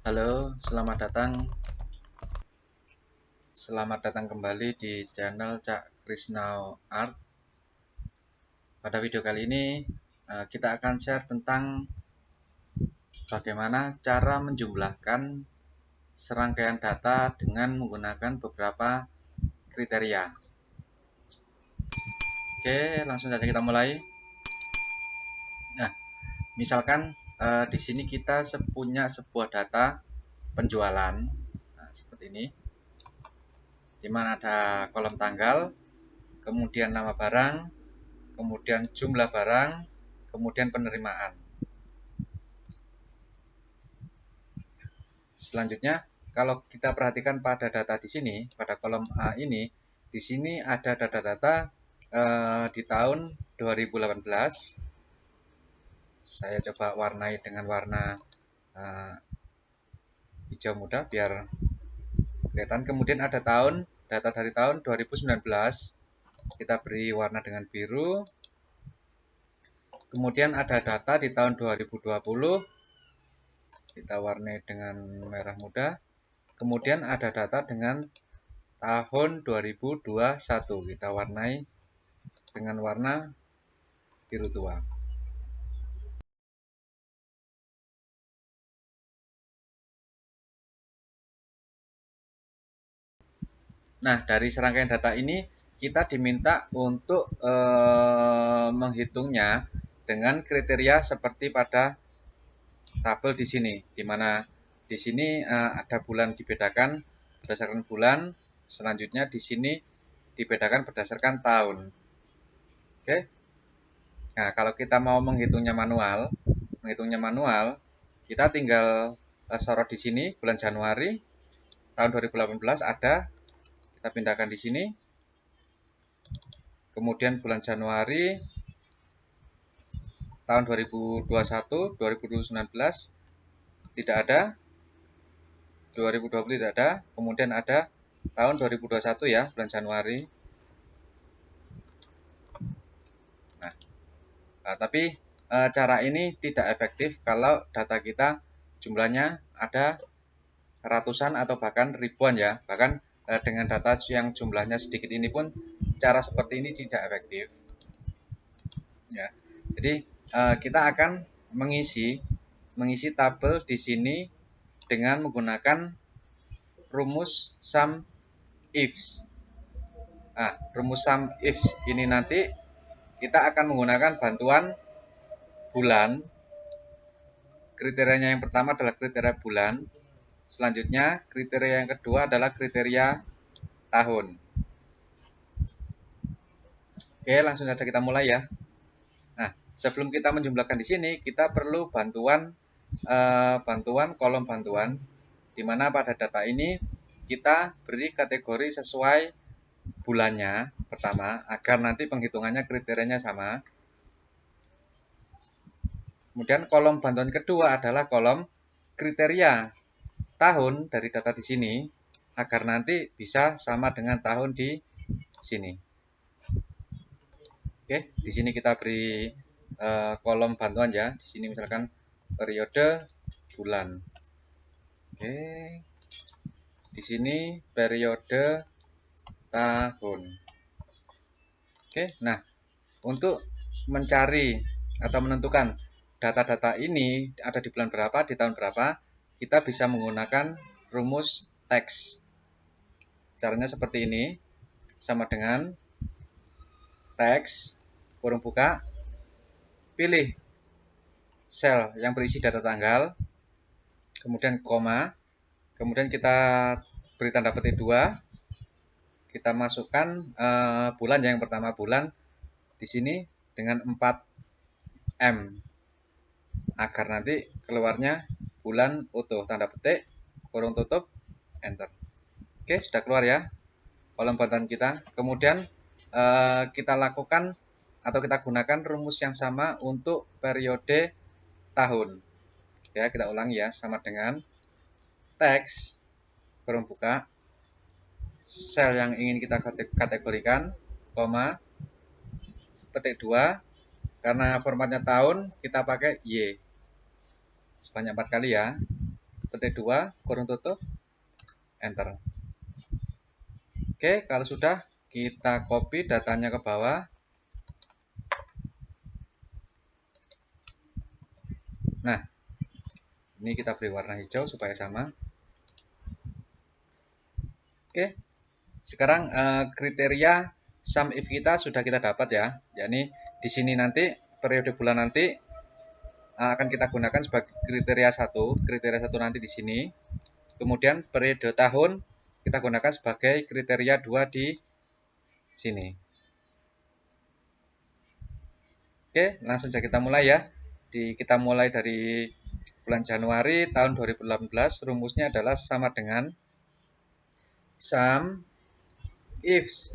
Halo, selamat datang kembali di channel Cak Krisnao Art. Pada video kali ini kita akan share tentang bagaimana cara menjumlahkan serangkaian data dengan menggunakan beberapa kriteria. Oke, langsung saja kita mulai. Nah, misalkan di sini kita punya sebuah data penjualan, seperti ini, di mana ada kolom tanggal, kemudian nama barang, kemudian jumlah barang, kemudian penerimaan. Selanjutnya, kalau kita perhatikan pada data di sini, pada kolom A ini, di sini ada data-data di tahun 2018. Saya coba warnai dengan warna hijau muda biar kelihatan. Kemudian ada data dari tahun 2019. Kita beri warna dengan biru. Kemudian ada data di tahun 2020. Kita warnai dengan merah muda. Kemudian ada data dengan tahun 2021. Kita warnai dengan warna biru tua. Nah, dari serangkaian data ini kita diminta untuk menghitungnya dengan kriteria seperti pada tabel di sini, di mana di sini ada bulan dibedakan berdasarkan bulan, selanjutnya di sini dibedakan berdasarkan tahun. Oke. Nah, kalau kita mau menghitungnya manual, kita tinggal sorot di sini bulan Januari tahun 2018 ada, kita pindahkan di sini. Kemudian bulan Januari tahun 2021, 2019 tidak ada, 2020 tidak ada, kemudian ada tahun 2021 ya, bulan Januari. Nah, tapi cara ini tidak efektif kalau data kita jumlahnya ada ratusan atau bahkan ribuan ya. Bahkan dengan data yang jumlahnya sedikit ini pun cara seperti ini tidak efektif. Ya. Jadi kita akan mengisi tabel di sini dengan menggunakan rumus sum ifs. Nah, rumus sum ifs ini nanti kita akan menggunakan bantuan bulan. Kriterianya yang pertama adalah kriteria bulan. Selanjutnya, kriteria yang kedua adalah kriteria tahun. Oke, langsung saja kita mulai ya. Nah, sebelum kita menjumlahkan di sini, kita perlu bantuan kolom bantuan, di mana pada data ini kita beri kategori sesuai bulannya pertama, agar nanti penghitungannya kriterianya sama. Kemudian kolom bantuan kedua adalah kolom kriteria tahun dari data di sini, agar nanti bisa sama dengan tahun di sini. Oke, di sini kita beri kolom bantuan ya. Di sini misalkan periode bulan. Oke. Di sini periode tahun. Oke, nah untuk mencari atau menentukan data-data ini ada di bulan berapa, di tahun berapa, kita bisa menggunakan rumus teks. Caranya seperti ini, sama dengan teks, kurung buka, pilih sel yang berisi data tanggal, kemudian koma, kemudian kita beri tanda petik 2, kita masukkan bulan yang pertama, bulan di sini dengan 4M, agar nanti keluarnya bulan utuh, tanda petik, kurung tutup, enter. Oke, sudah keluar ya kolom bantuan kita. Kemudian kita lakukan atau kita gunakan rumus yang sama untuk periode tahun. Ya, kita ulangi ya, sama dengan teks, kurung buka, sel yang ingin kita kategorikan, koma, petik 2, karena formatnya tahun, kita pakai Y. Sebanyak 4 kali ya. petik 2, kurung tutup, enter. Oke, kalau sudah, kita copy datanya ke bawah. Nah, ini kita beri warna hijau supaya sama. Oke, sekarang kriteria sum if kita sudah kita dapat ya. Yakni di sini nanti periode bulan nanti akan kita gunakan sebagai kriteria 1. Kriteria 1 nanti di sini. Kemudian periode tahun kita gunakan sebagai kriteria 2 di sini. Oke, langsung saja kita mulai ya. Kita mulai dari bulan Januari tahun 2018. Rumusnya adalah sama dengan sum if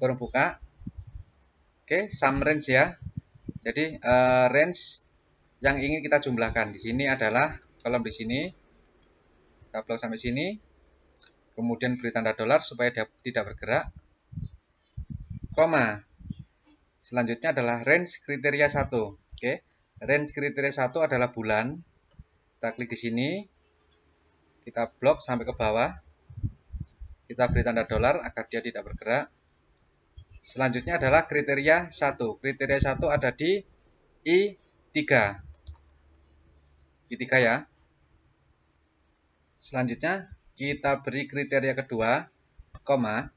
kurung buka. Oke, sum range ya. Jadi range yang ingin kita jumlahkan di sini adalah kolom di sini. Kita blok sampai sini. Kemudian beri tanda dolar supaya dia tidak bergerak. Koma. Selanjutnya adalah range kriteria 1. Oke. Range kriteria 1 adalah bulan. Kita klik di sini. Kita blok sampai ke bawah. Kita beri tanda dolar agar dia tidak bergerak. Selanjutnya adalah kriteria 1. Kriteria 1 ada di I3. I3 ya. Selanjutnya kita beri kriteria kedua, koma.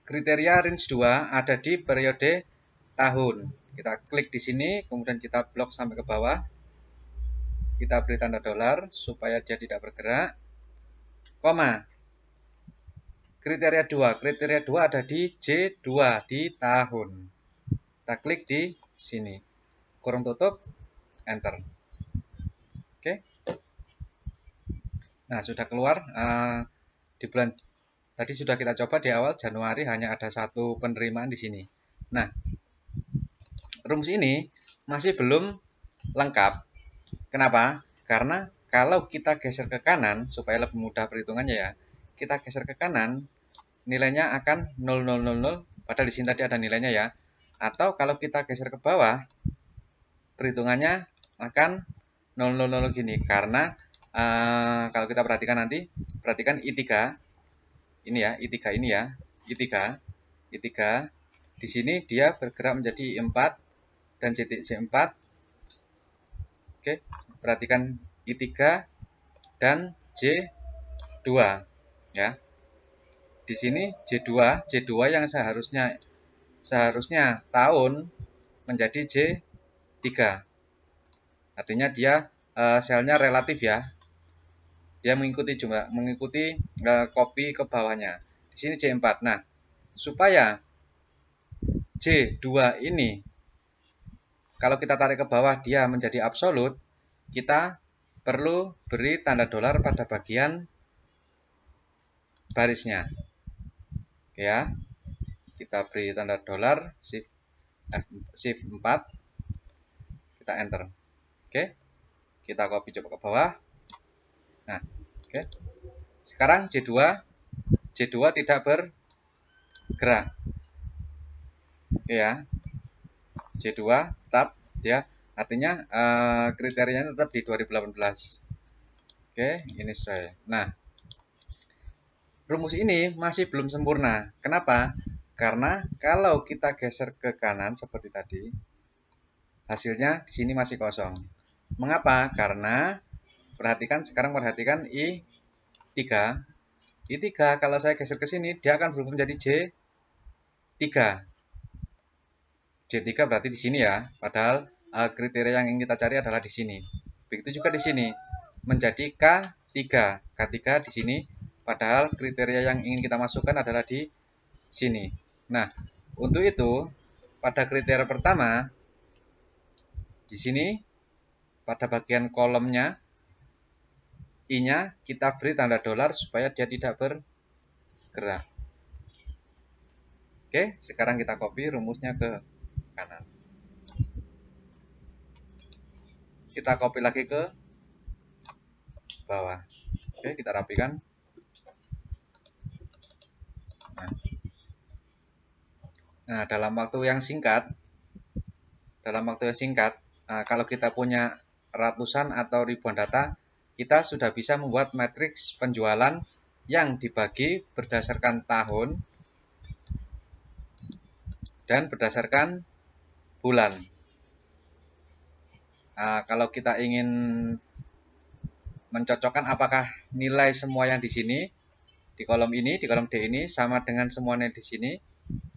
Kriteria range 2 ada di periode tahun. Kita klik di sini, kemudian kita blok sampai ke bawah. Kita beri tanda dolar supaya dia tidak bergerak. Koma. Kriteria 2. Kriteria 2 ada di J2 di tahun. Kita klik di sini. Kurung tutup, enter. Oke. Nah, sudah keluar di bulan tadi sudah kita coba di awal Januari hanya ada satu penerimaan di sini. Nah, rumus ini masih belum lengkap. Kenapa? Karena kalau kita geser ke kanan supaya lebih mudah perhitungannya ya, kita geser ke kanan nilainya akan 0000 padahal di sini tadi ada nilainya ya. Atau kalau kita geser ke bawah perhitungannya akan 000 gini karena kalau kita perhatikan nanti, perhatikan I3 ini ya, I3 ini ya, I3 di sini dia bergerak menjadi I4 dan J4. Oke, perhatikan I3 dan J2 ya. Di sini J2 yang seharusnya tahun menjadi J3. Artinya dia selnya relatif ya. Dia mengikuti copy ke bawahnya. Di sini J4. Nah, supaya J2 ini kalau kita tarik ke bawah dia menjadi absolut, kita perlu beri tanda dolar pada bagian barisnya. Ya. Kita beri tanda dolar shift 4. Kita enter. Oke. Kita copy coba ke bawah. Nah, oke. Sekarang J2 tidak bergerak. Oke ya. J2 tetap ya. Artinya kriterianya tetap di 2018. Oke, ini sudah. Nah, rumus ini masih belum sempurna. Kenapa? Karena kalau kita geser ke kanan seperti tadi, hasilnya di sini masih kosong. Mengapa? Karena sekarang perhatikan I3 kalau saya geser ke sini dia akan berubah menjadi J3 berarti di sini ya, padahal kriteria yang ingin kita cari adalah di sini. Begitu juga di sini menjadi K3 di sini, padahal kriteria yang ingin kita masukkan adalah di sini. Nah, untuk itu pada kriteria pertama di sini pada bagian kolomnya I-nya kita beri tanda dolar supaya dia tidak bergerak. Oke, sekarang kita copy rumusnya ke kanan. Kita copy lagi ke bawah. Oke, kita rapikan. Nah, dalam waktu yang singkat, kalau kita punya ratusan atau ribuan data, kita sudah bisa membuat matriks penjualan yang dibagi berdasarkan tahun dan berdasarkan bulan. Nah, kalau kita ingin mencocokkan apakah nilai semua yang di sini, di kolom ini, di kolom D ini sama dengan semuanya di sini,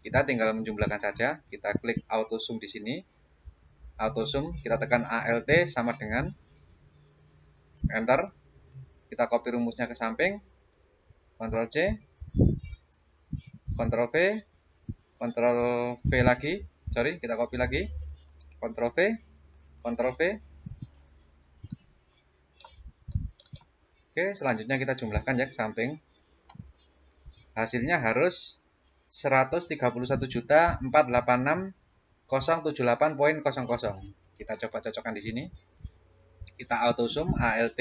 kita tinggal menjumlahkan saja. Kita klik auto sum di sini. Auto sum, kita tekan ALT sama dengan enter. Kita copy rumusnya ke samping. Ctrl C, Ctrl V, Ctrl V lagi. Sorry, kita copy lagi. Ctrl V, Ctrl V. Oke, selanjutnya kita jumlahkan ya ke samping. Hasilnya harus 131.486.078.00. Kita coba cocokkan di sini. Kita auto sum ALT,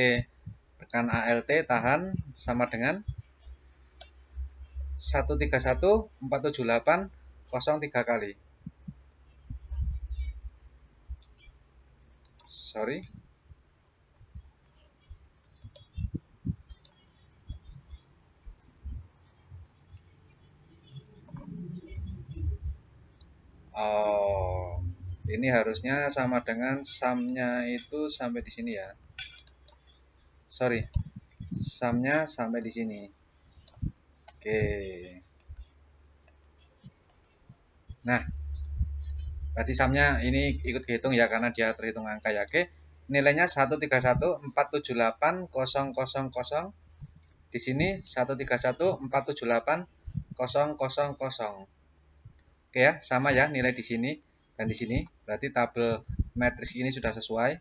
tekan ALT, tahan sama dengan 131.478.03 kali. Sorry. Oh, ini harusnya sama dengan sumnya itu sampai di sini ya. Sorry, sumnya sampai di sini. Oke. Nah, tadi sumnya ini ikut dihitung ya karena dia terhitung angka ya. Oke, nilainya 131.478.000. Di sini 131.478.000. Oke ya, sama ya nilai di sini dan di sini. Berarti tabel matriks ini sudah sesuai.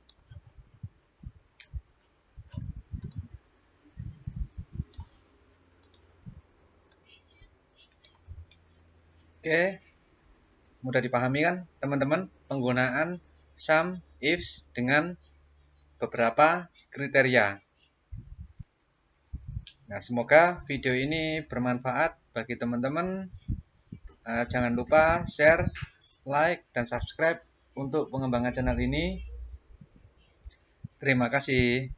Oke, mudah dipahami kan teman-teman penggunaan sum ifs dengan beberapa kriteria. Nah, semoga video ini bermanfaat bagi teman-teman. Jangan lupa share, like, dan subscribe untuk pengembangan channel ini. Terima kasih.